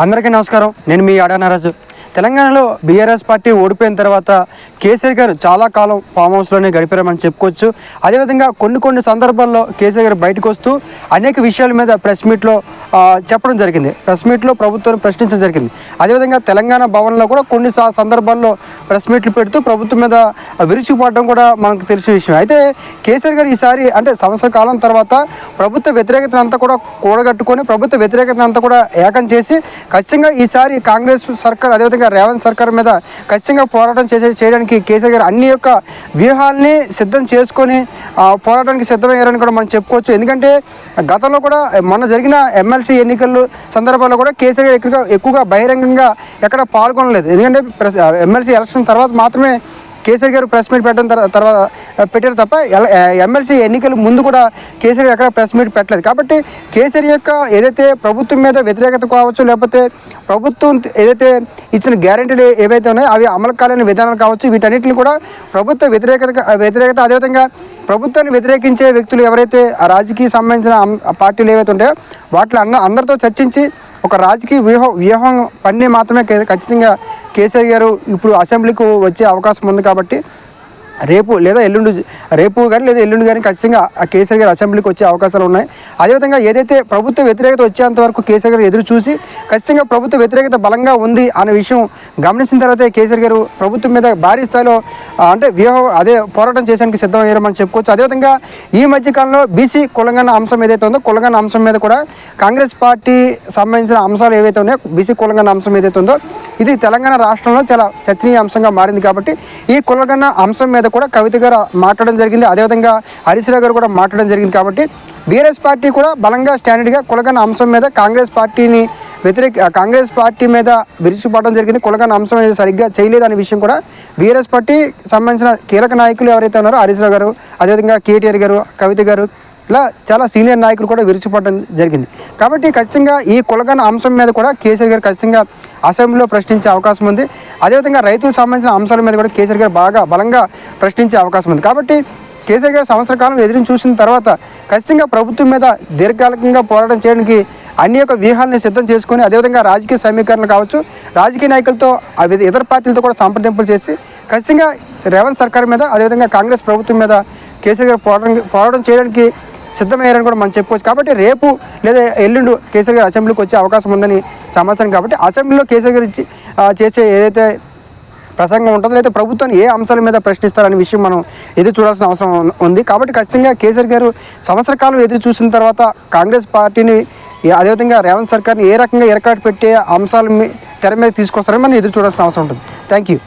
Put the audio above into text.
అందరికీ నమస్కారం. నేను మీ అడానారాజు. తెలంగాణలో బీఆర్ఎస్ పార్టీ ఓడిపోయిన తర్వాత కేసీఆర్ గారు చాలా కాలం ఫామ్ హౌస్లోనే గడిపారని చెప్పుకోవచ్చు. అదేవిధంగా కొన్ని సందర్భాల్లో కేసీఆర్ గారు బయటకు వస్తూ అనేక విషయాల మీద ప్రెస్ మీట్లో చెప్పడం జరిగింది. ప్రెస్ మీట్లో ప్రభుత్వాన్ని ప్రశ్నించడం జరిగింది. అదేవిధంగా తెలంగాణ భవన్లో కూడా కొన్ని సందర్భాల్లో ప్రెస్ మీట్లు పెడుతూ ప్రభుత్వం మీద విరుచుకుపడడం కూడా మనకు తెలిసిన విషయం. అయితే కేసీఆర్ గారు ఈసారి అంటే సంవత్సర కాలం తర్వాత ప్రభుత్వ వ్యతిరేకతను అంతా కూడా కూడగట్టుకొని ప్రభుత్వ వ్యతిరేకతను అంతా కూడా ఏకం చేసి ఖచ్చితంగా ఈసారి కాంగ్రెస్ సర్కార్ అదేవిధంగా రేవంత్ సర్కార్ మీద ఖచ్చితంగా పోరాటం చేయడానికి కేసీఆర్ గారు అన్ని యొక్క వ్యూహాల్ని సిద్ధం చేసుకొని పోరాటానికి సిద్ధమయ్యారని కూడా మనం చెప్పుకోవచ్చు. ఎందుకంటే గతంలో కూడా మొన్న జరిగిన ఎమ్మెల్సీ ఎన్నికల సందర్భాల్లో కూడా కేసీఆర్ గారు ఎక్కువగా బహిరంగంగా ఎక్కడ పాల్గొనలేదు. ఎందుకంటే ఎమ్మెల్సీ ఎలక్షన్ తర్వాత మాత్రమే కేసీఆర్ గారు ప్రెస్ మీట్ పెట్టారు తప్ప ఎమ్మెల్సీ ఎన్నికల ముందు కూడా కేసీఆర్ ఎక్కడ ప్రెస్ మీట్ పెట్టలేదు. కాబట్టి కేసీఆర్ యొక్క ఏదైతే ప్రభుత్వం మీద వ్యతిరేకత కావచ్చు, లేకపోతే ప్రభుత్వం ఏదైతే ఇచ్చిన గ్యారెంటీలు ఏవైతే ఉన్నాయో అవి అమలు కాలేని విధానాలు కావచ్చు, వీటన్నిటిని కూడా ప్రభుత్వ వ్యతిరేకత అదేవిధంగా ప్రభుత్వాన్ని వ్యతిరేకించే వ్యక్తులు ఎవరైతే ఆ రాజకీయ సంబంధించిన పార్టీలు ఏవైతే ఉంటాయో వాటిలో అందరితో చర్చించి ఒక రాజకీయ వ్యూహం పని మాత్రమే ఖచ్చితంగా కేసీఆర్ గారు ఇప్పుడు అసెంబ్లీకి వచ్చే అవకాశం ఉంది. కాబట్టి రేపు లేదా ఎల్లుండి కానీ ఖచ్చితంగా కేసీఆర్ గారు అసెంబ్లీకి వచ్చే అవకాశాలు ఉన్నాయి. అదేవిధంగా ఏదైతే ప్రభుత్వ వ్యతిరేకత వచ్చేంత వరకు కేసీఆర్ గారు ఎదురు చూసి ఖచ్చితంగా ప్రభుత్వ వ్యతిరేకత బలంగా ఉంది అనే విషయం గమనించిన తర్వాత కేసీఆర్ గారు ప్రభుత్వం మీద భారీ స్థాయిలో అంటే పోరాటం చేయడానికి సిద్ధమయ్యారో మనం చెప్పుకోవచ్చు. అదేవిధంగా ఈ మధ్యకాలంలో బీసీ కులగణ అంశం ఏదైతే ఉందో కులగణ అంశం మీద కూడా కాంగ్రెస్ పార్టీ సంబంధించిన అంశాలు ఏవైతే ఉన్నాయో బీసీ కులగణ అంశం ఏదైతే ఉందో ఇది తెలంగాణ రాష్ట్రంలో చాలా చర్చనీయ అంశంగా మారింది. కాబట్టి ఈ కులగణ అంశం మీద కూడా కవిత గారు మాట్లాడడం జరిగింది. అదేవిధంగా హరీష్ రావు గారు కూడా మాట్లాడడం జరిగింది. కాబట్టి బీఆర్ఎస్ పార్టీ కూడా బలంగా స్టాండర్డ్గా కులగణ అంశం మీద కాంగ్రెస్ పార్టీ మీద విరుచుకుపడడం జరిగింది. కులగణ అంశం అనేది సరిగ్గా చేయలేదు అనే విషయం కూడా బీఆర్ఎస్ పార్టీ సంబంధించిన కీలక నాయకులు ఎవరైతే ఉన్నారో హరీష్ రావు గారు, అదేవిధంగా కేటీఆర్ గారు, కవిత గారు ఇలా చాలా సీనియర్ నాయకులు కూడా విరుచుకుపడడం జరిగింది. కాబట్టి ఖచ్చితంగా ఈ కులగణ అంశం మీద కూడా కేసీఆర్ గారు ఖచ్చితంగా అసెంబ్లీలో ప్రశ్నించే అవకాశం ఉంది. అదేవిధంగా రైతులకు సంబంధించిన అంశాల మీద కూడా కేసీఆర్ గారు బలంగా ప్రశ్నించే అవకాశం ఉంది. కాబట్టి కేసీఆర్ గారు సంవత్సర కాలం ఎదురు చూసిన తర్వాత ఖచ్చితంగా ప్రభుత్వం మీద దీర్ఘకాలికంగా పోరాటం చేయడానికి అన్ని యొక్క వ్యూహాలని సిద్ధం చేసుకొని అదేవిధంగా రాజకీయ సమీకరణలు కావచ్చు, రాజకీయ నాయకులతో ఇతర పార్టీలతో కూడా సంప్రదింపులు చేసి ఖచ్చితంగా రేవంత్ సర్కార్ మీద అదేవిధంగా కాంగ్రెస్ ప్రభుత్వం మీద కేసీఆర్ గారు పోరాటం చేయడానికి సిద్ధమయ్యారని కూడా మనం చెప్పుకోవచ్చు. కాబట్టి రేపు లేదా ఎల్లుండి కేసీఆర్ గారు అసెంబ్లీకి వచ్చే అవకాశం ఉందని సమాచారం. కాబట్టి అసెంబ్లీలో కేసీఆర్ గారు చేసే ఏదైతే ప్రసంగం ఉంటుందో లేదా ప్రభుత్వాన్ని ఏ అంశాల మీద ప్రశ్నిస్తారనే విషయం మనం ఎదురు చూడాల్సిన అవసరం ఉంది. కాబట్టి ఖచ్చితంగా కేసీఆర్ గారు సంవత్సర కాలం ఎదురు చూసిన తర్వాత కాంగ్రెస్ పార్టీని అదేవిధంగా రేవంత్ సర్కార్ని ఏ రకంగా ఎరకాటు పెట్టే అంశాల తెర మీద తీసుకొస్తారని మనం ఎదురు చూడాల్సిన అవసరం ఉంటుంది. Thank you.